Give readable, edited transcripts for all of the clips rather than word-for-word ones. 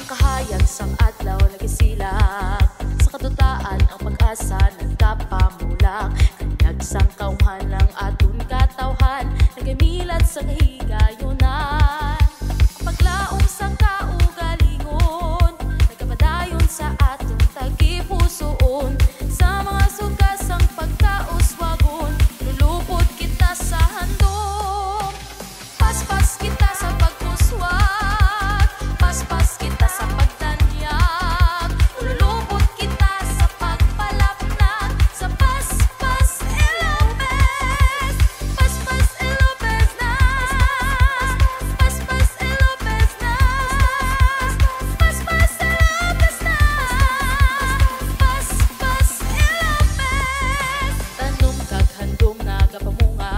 kahayag sang adlaw nagisilag, sa kadutaan ang pag-asa nagkapamulak. Kanyag sang kauhan ng aton katawhan, nagamilat sa kahigayunan. Paglaom sang kaugalingon, nagkapadayon sa aton tagipusoon. Sa mga sugas ang pagkauswagon, lulupot kita sa handom. Paspas kita sa pagkuswag, paspas kita sa pagtanyag, lulupot kita sa pagpalapnag. Sa paspas Ilopez, paspas Ilopez na, paspas Ilopez na, paspas Ilopez na, paspas Ilopez. Tanom kag handom nagapamunga,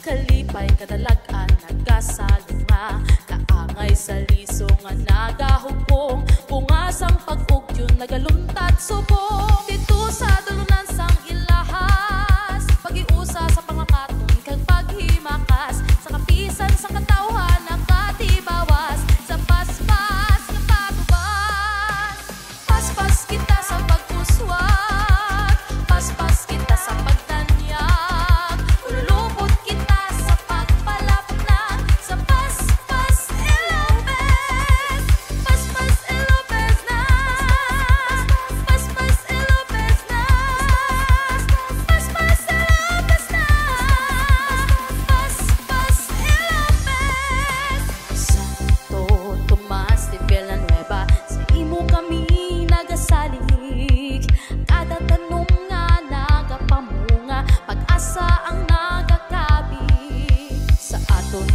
kalipay kadalagan nagkasalunga, kaangay sa liso nga nagahugpong, bungasang pag-ugyon nagaluntat subong. Dito sa dulunan sang ilahas, pag-iusa sa pangakaton kag paghimakas, sa kapisan sa katawhan nakatibawas, sa paspas nga pagubas. Paspas kita sa pagkuswag, paspas kita sa pagtanyag, lulupot kita sa pagpalapnag. Sa paspas Ilopez, paspas Ilopez na, paspas Ilopez na, paspas Ilopez na, paspas Ilopez. Santo Tomas de Villanueva, sa imo kami nagasalig, kada tanong nga nagapamunga, pag-asa ang nagakabig sa aton